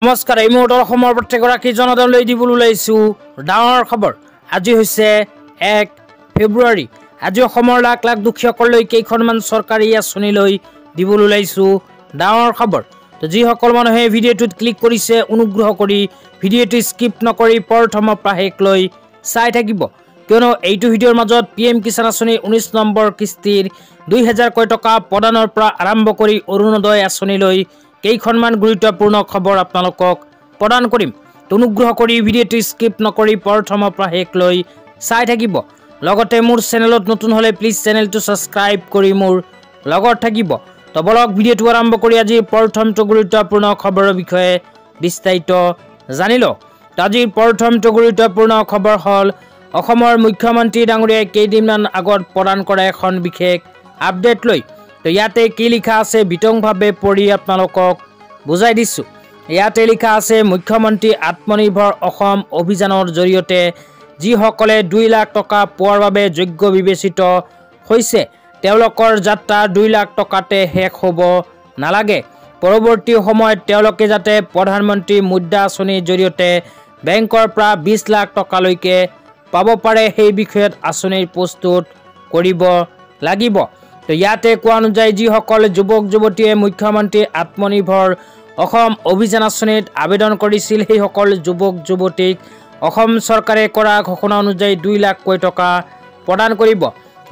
নমস্কাৰ এই মুহূৰ্তৰ অসমৰ প্ৰত্যেকগৰাকী জনতালৈ দিবলৈ ওলাইছো ডাঙৰ খবৰ। আজি হৈছে 1 ফেব্ৰুৱাৰী। আজি অসমৰ লাখ লাখ দুখীয়াসকললৈ কেইখনমান চৰকাৰী আঁচনি লৈ দিবলৈ ওলাইছো ডাঙৰ খবৰ। তো যিসকল মানুহে ভিডিঅ'টোত ক্লিক কৰিছে অনুগ্ৰহ কৰি ভিডিঅ'টো স্কিপ নকৰি প্ৰথমৰ পৰা শেষলৈ চাই থাকিব, কিয়নো এইটো ভিডিঅ'ৰ মাজত PM কিষাণ আঁচনি 19 নম্বৰ কিস্তিৰ 2000 টকা প্ৰদানৰ পৰা আৰম্ভ কৰি অৰুণোদয় আঁচনিলৈ কেইখনমান গুৰুত্বপূৰ্ণ খবৰ আপোনালোকক প্ৰদান কৰিম। অনুগ্ৰহ কৰি ভিডিঅ'টো স্কিপ নকৰি প্ৰথমৰ পৰা শেষলৈ চাই থাকিব। লগতে মোৰ চেনেলত নতুন হ'লে প্লিজ চেনেলটো ছাবস্ক্ৰাইব কৰি মোৰ লগত থাকিব। তো বলক ভিডিঅ'টো আৰম্ভ কৰি আজি প্ৰথমটো গুৰুত্বপূৰ্ণ খবৰৰ বিষয়ে বিস্তাৰিত জানি লওক। আজিৰ প্ৰথমটো গুৰুত্বপূৰ্ণ খবৰ হ'ল অসমৰ মুখ্যমন্ত্ৰী ডাঙৰীয়াই কেইদিনমান আগত প্ৰদান কৰা এখন বিশেষ আপডেট লৈ। তো ইয়াতে কি লিখা আছে বিতংভাৱে পঢ়ি আপোনালোকক বুজাই দিছোঁ। ইয়াতে লিখা আছে মুখ্যমন্ত্ৰী আত্মনিৰ্ভৰ অসম অভিযানৰ জৰিয়তে যিসকলে 2 লাখ টকা পোৱাৰ বাবে যোগ্য বিবেচিত হৈছে তেওঁলোকৰ যাত্ৰা 2 লাখ টকাতে শেষ হ'ব নালাগে। পৰৱৰ্তী সময়ত তেওঁলোকে যাতে প্ৰধানমন্ত্ৰী মুদ্ৰা আঁচনিৰ জৰিয়তে বেংকৰ পৰা 20 লাখ টকালৈকে পাব পাৰে সেই বিষয়ত আঁচনিৰ প্ৰস্তুত কৰিব লাগিব। তো ইয়াতে কোৱা অনুযায়ী যিসকল যুৱক যুৱতীয়ে মুখ্যমন্ত্ৰী আত্মনিৰ্ভৰ অসম অভিযান আঁচনিত আবেদন কৰিছিল সেইসকল যুৱক যুৱতীক অসম চৰকাৰে কৰা ঘোষণা অনুযায়ী 2 লাখ টকা প্ৰদান কৰিব।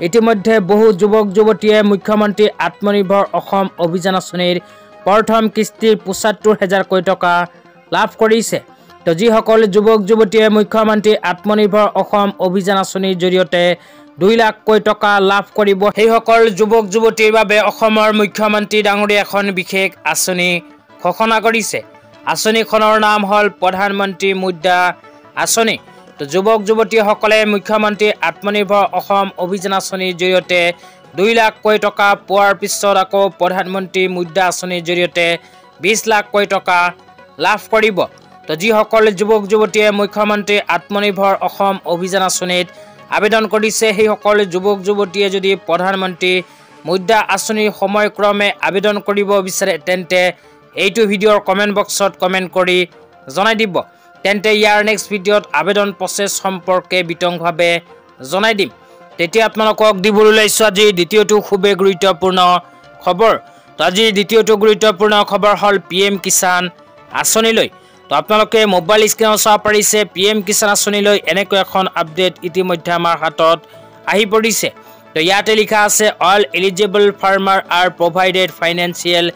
ইতিমধ্যে বহু যুৱক যুৱতীয়ে মুখ্যমন্ত্ৰী আত্মনিৰ্ভৰ অসম অভিযান আঁচনিৰ প্ৰথম কিস্তিৰ ৭৫,০০০ টকা লাভ কৰিছে। তো যিসকল যুৱক যুৱতীয়ে মুখ্যমন্ত্ৰী আত্মনিৰ্ভৰ অসম অভিযান আঁচনিৰ জৰিয়তে 2 লাখ টকা লাভ কৰিব সেইসকল যুৱক যুৱতীৰ বাবে অসমৰ মুখ্যমন্ত্ৰী ডাঙৰীয়াই এখন বিশেষ আঁচনি ঘোষণা কৰিছে। আঁচনিখনৰ নাম হ'ল প্ৰধানমন্ত্ৰী মুদ্ৰা আঁচনি। তো যুৱক যুৱতীসকলে মুখ্যমন্ত্ৰী আত্মনিৰ্ভৰ অসম অভিযান আঁচনিৰ জৰিয়তে 2 লাখ টকা পোৱাৰ পিছত আকৌ প্ৰধানমন্ত্ৰী মুদ্ৰা আঁচনিৰ জৰিয়তে 20 লাখ টকা লাভ কৰিব। তো যিসকল যুৱক যুৱতীয়ে মুখ্যমন্ত্ৰী আত্মনিৰ্ভৰ অসম অভিযান আঁচনিত আবেদন কৰিছে সেইসকল যুৱক যুৱতীয়ে যদি প্ৰধানমন্ত্ৰী মুদ্ৰা আঁচনিৰ সময়ক্ৰমে আবেদন কৰিব বিচাৰে তেন্তে এইটো ভিডিঅ'ৰ কমেণ্ট বক্সত কমেণ্ট কৰি জনাই দিব। তেন্তে ইয়াৰ নেক্সট ভিডিঅ'ত আবেদন প্ৰচেছ সম্পৰ্কে বিতংভাৱে জনাই দিম। তেতিয়া আপোনালোকক দিবলৈ ওলাইছোঁ আজিৰ দ্বিতীয়টো খুবেই গুৰুত্বপূৰ্ণ খবৰ। তো আজিৰ দ্বিতীয়টো গুৰুত্বপূৰ্ণ খবৰ হ'ল PM কিষাণ আঁচনিলৈ। তো আপোনালোকে মোবাইল স্ক্ৰীনত চাব পাৰিছে PM কিষাণ আঁচনিলৈ এনেকৈ এখন আপডেট ইতিমধ্যে আমাৰ হাতত আহি পৰিছে। তো ইয়াতে লিখা আছে all eligible farmer are provided financial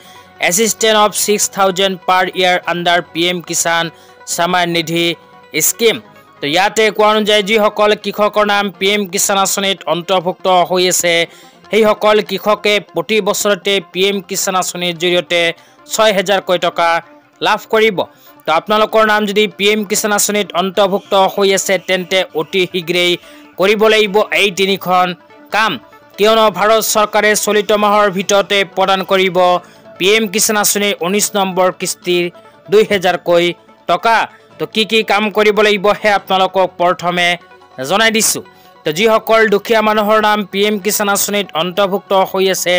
assistance of 6,000 per year under PM Kisan Samman Nidhi scheme. তো ইয়াতে কোৱা অনুযায়ী যিসকল কৃষকৰ নাম PM কিষাণ আঁচনিত অন্তৰ্ভুক্ত হৈ আছে সেইসকল কৃষকে প্ৰতি বছৰতে PM কিষাণ আঁচনিৰ জৰিয়তে 6,000 টকা লাভ কৰিব। তো আপোনালোকৰ নাম যদি PM কিষাণ আঁচনিত অন্তৰ্ভুক্ত হৈ আছে তেন্তে অতি শীঘ্ৰেই কৰিব লাগিব এই 3খন কাম, কিয়নো ভাৰত চৰকাৰে চলিত মাহৰ ভিতৰতে প্ৰদান কৰিব PM কিষাণ আঁচনিৰ 19 নম্বৰ কিস্তিৰ 2000 টকা। তো কি কাম কৰিব লাগিব হে আপোনালোকক প্ৰথমে জনাই দিছোঁ। তো যিসকল দুখীয়া মানুহৰ নাম PM কিষাণ আঁচনিত অন্তৰ্ভুক্ত হৈ আছে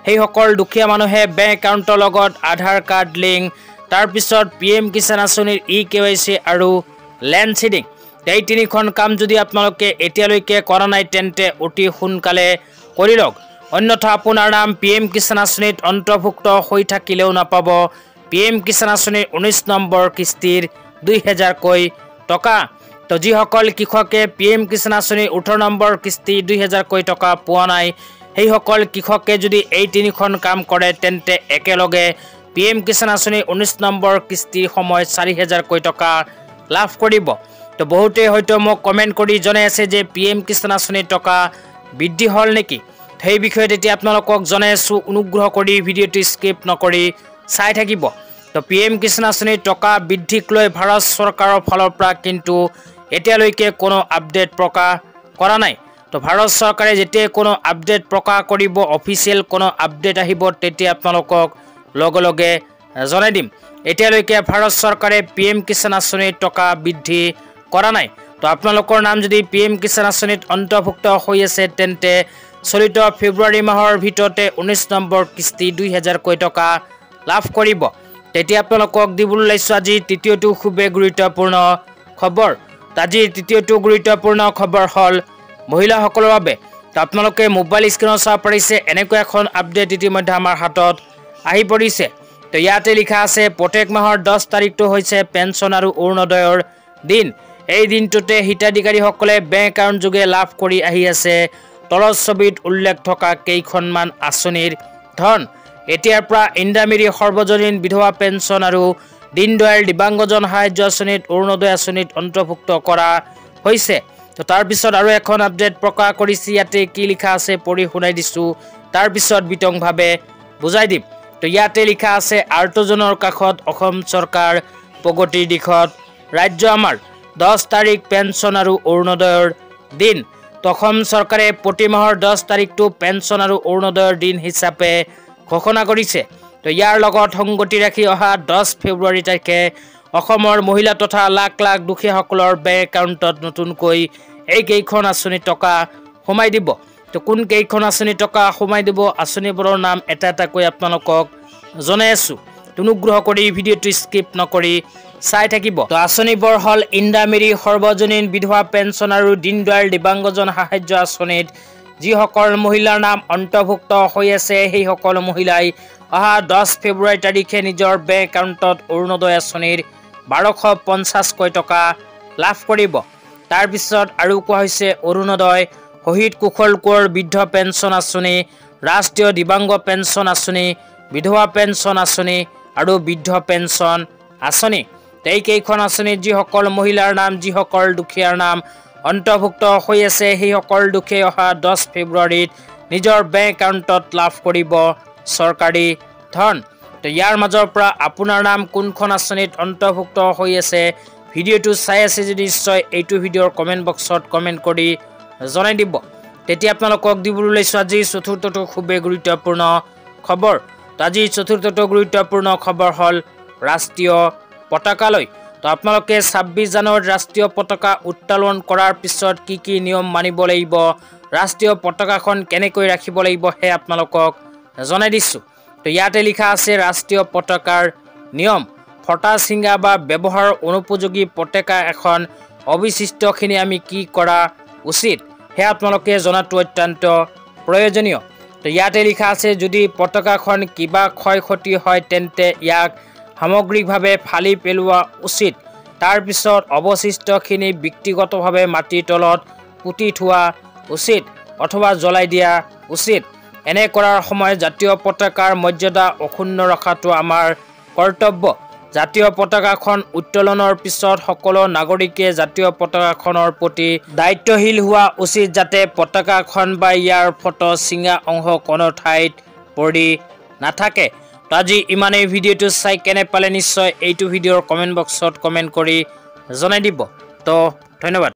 সেইসকল দুখীয়া মানুহে বেংক একাউণ্টৰ লগত আধাৰ কাৰ্ড লিংক, তাৰপিছত PM কিষাণ আঁচনিৰ EKYC আৰু লেণ্ড চিডিং এই 3খন কাম যদি আপোনালোকে এতিয়ালৈকে কৰা নাই তেন্তে অতি সোনকালে কৰি লওক, অন্যথা আপোনাৰ নাম PM কিষাণ আঁচনিত অন্তৰ্ভুক্ত হৈ থাকিলেও নাপাব PM কিষাণ আঁচনিৰ 19 নম্বৰ কিস্তিৰ 2000 টকা। তো যিসকল কৃষকে PM কিষাণ আঁচনিৰ 18 নম্বৰ কিস্তি 2000 টকা পোৱা নাই সেইসকল কৃষকে যদি এই 3খন কাম কৰে তেন্তে একেলগে PM কিষাণ আঁচনিৰ 19 নম্বৰ কিস্তিৰ সময়ত 4,000 টকা লাভ কৰিব। তো বহুতে হয়তো মোক কমেণ্ট কৰি জনাই আছে যে PM কিষাণ আঁচনিৰ টকা বৃদ্ধি হ'ল নেকি। সেই বিষয়ত এতিয়া আপোনালোকক জনাই আছোঁ, অনুগ্ৰহ কৰি ভিডিঅ'টো স্কিপ নকৰি চাই থাকিব। তো PM কিষাণ আঁচনিৰ টকা বৃদ্ধিক লৈ ভাৰত চৰকাৰৰ ফালৰ পৰা কিন্তু এতিয়ালৈকে কোনো আপডেট প্ৰকাশ কৰা নাই। তো ভাৰত চৰকাৰে যেতিয়া কোনো আপডেট প্ৰকাশ কৰিব, অফিচিয়েল কোনো আপডেট আহিব তেতিয়া আপোনালোকক লগে লগে জনাই দিম। এতিয়ালৈকে ভাৰত চৰকাৰে PM কিষাণ আঁচনিৰ টকা বৃদ্ধি কৰা নাই। তো আপোনালোকৰ নাম যদি PM কিষাণ আঁচনিত অন্তৰ্ভুক্ত হৈ আছে তেন্তে চলিত ফেব্ৰুৱাৰী মাহৰ ভিতৰতে 19 নম্বৰ কিস্তি 2000 টকা লাভ কৰিব। তেতিয়া আপোনালোকক দিবলৈ ওলাইছোঁ আজি তৃতীয়টো খুবেই গুৰুত্বপূৰ্ণ খবৰ। আজিৰ তৃতীয়টো গুৰুত্বপূৰ্ণ খবৰ হ'ল মহিলাসকলৰ বাবে। তো আপোনালোকে মোবাইল স্ক্ৰীনত চাব পাৰিছে এনেকুৱা এখন আপডেট ইতিমধ্যে আমাৰ হাতত আহি পৰিছে। তো ইয়াতে লিখা আছে প্ৰত্যেক মাহৰ 10 তাৰিখটো হৈছে পেঞ্চন আৰু অৰুণোদয়ৰ দিন। এই দিনটোতে হিতাধিকাৰীসকলে বেংক একাউণ্ট যোগে লাভ কৰি আহি আছে তলৰ ছবিত উল্লেখ থকা কেইখনমান আঁচনিৰ ধন। এতিয়াৰ পৰা ইন্দিৰামিৰি সৰ্বজনীন বিধৱা পেঞ্চন আৰু দীনদয়াল দিব্যাংগজন সাহায্য আঁচনিত অৰুণোদয় আঁচনিত অন্তৰ্ভুক্ত কৰা হৈছে। তো তাৰপিছত আৰু এখন আপডেট প্ৰকাশ কৰিছে। ইয়াতে কি লিখা আছে পঢ়ি শুনাই দিছোঁ, তাৰপিছত বিতংভাৱে বুজাই দিম। তো ইয়াতে লিখা আছে আৰ্তজনৰ কাষত অসম চৰকাৰ প্ৰগতিৰ দিশত ৰাজ্য আমাৰ 10 তাৰিখ পেঞ্চন আৰু অৰুণোদয়ৰ দিন। তো অসম চৰকাৰে প্ৰতি মাহৰ 10 তাৰিখটো পেঞ্চন আৰু অৰুণোদয়ৰ দিন হিচাপে ঘোষণা কৰিছে। তো ইয়াৰ লগত সংগতি ৰাখি অহা 10 ফেব্ৰুৱাৰী তাৰিখে অসমৰ মহিলা তথা লাখ লাখ দুখীয়াসকলৰ বেংক একাউণ্টত নতুনকৈ এই কেইখন আঁচনিৰ টকা সোমাই দিব। তো কোন কেইখন আঁচনিৰ টকা সোমাই দিব, আঁচনিবোৰৰ নাম এটা এটাকৈ আপোনালোকক জনাই আছোঁ। অনুগ্ৰহ কৰি ভিডিঅ'টো স্কিপ নকৰি চাই থাকিব। তো আঁচনিবোৰ হ'ল ইন্দিৰামিৰি সৰ্বজনীন বিধৱা পেঞ্চন আৰু দীনদয়াল দিব্যাংগজন সাহায্য আঁচনিত যিসকল মহিলাৰ নাম অন্তৰ্ভুক্ত হৈ আছে সেই সকল মহিলাই অহা 10 ফেব্ৰুৱাৰী তাৰিখে নিজৰ বেংক একাউণ্টত অৰুণোদয় আঁচনিৰ 1250কৈ টকা লাভ কৰিব। তাৰপিছত আৰু কোৱা হৈছে অৰুণোদয়, শহীদ কুশল কোঁৱৰ বৃদ্ধ পেঞ্চন আঁচনি, ৰাষ্ট্ৰীয় দিব্যাংগ পেঞ্চন আঁচনি, বিধৱা পেঞ্চন আঁচনি আৰু বৃদ্ধ পেঞ্চন আঁচনি। এই কেইখন আঁচনিত যিসকল মহিলাৰ নাম, যিসকল দুখীয়াৰ নাম অন্তৰ্ভুক্ত হৈ আছে সেইসকল দুখীয়াই অহা 10 ফেব্ৰুৱাৰীত নিজৰ বেংক একাউণ্টত লাভ কৰিব চৰকাৰী ধন। তো ইয়াৰ মাজৰ পৰা আপোনাৰ নাম কোনখন আঁচনিত অন্তৰ্ভুক্ত হৈ আছে, ভিডিঅ'টো চাই আছে যদি নিশ্চয় এইটো ভিডিঅ'ৰ কমেণ্ট বক্সত কমেণ্ট কৰি জনাই দিব। তেতিয়া আপোনালোকক দিবলৈ ওলাইছোঁ আজিৰ চতুৰ্থটো খুবেই গুৰুত্বপূৰ্ণ খবৰ। তো আজিৰ চতুৰ্থটো গুৰুত্বপূৰ্ণ খবৰ হ'ল ৰাষ্ট্ৰীয় পতাকালৈ। তো আপোনালোকে 26 জানুৱাৰীত ৰাষ্ট্ৰীয় পতাকা উত্তোলন কৰাৰ পিছত কি কি নিয়ম মানিব লাগিব, ৰাষ্ট্ৰীয় পতাকাখন কেনেকৈ ৰাখিব লাগিব সেয়া আপোনালোকক জনাই দিছোঁ। তো ইয়াতে লিখা আছে ৰাষ্ট্ৰীয় পতাকাৰ নিয়ম। ফটা চিঙা বা ব্যৱহাৰ অনুপযোগী পতাকা এখন অবিশিষ্টখিনি আমি কি কৰা উচিত সেয়া আপোনালোকে জনাটো অত্যন্ত প্ৰয়োজনীয়। তো ইয়াতে লিখা আছে যদি পতাকাখন কিবা ক্ষয় ক্ষতি হয় তেন্তে ইয়াক সামগ্ৰিকভাৱে ফালি পেলোৱা উচিত। তাৰপিছত অৱশিষ্টখিনি ব্যক্তিগতভাৱে মাটিৰ তলত পুতি থোৱা উচিত অথবা জ্বলাই দিয়া উচিত। এনে কৰাৰ সময়ত জাতীয় পতাকাৰ মৰ্যাদা অক্ষুণ্ণ ৰখাটো আমাৰ কৰ্তব্য। জাতীয় পতাকাখন উত্তোলনৰ পিছত সকলো নাগৰিকে জাতীয় পতাকাখনৰ প্ৰতি দায়িত্বশীল হোৱা উচিত যাতে পতাকাখন বা ইয়াৰ ফটো চিঙা অংশ কোনো ঠাইত পৰি নাথাকে। তো আজি ইমানেই। ভিডিঅ'টো চাই কেনে পালে নিশ্চয় এইটো ভিডিঅ'ৰ কমেণ্ট বক্সত কমেণ্ট কৰি জনাই দিব। তো ধন্যবাদ।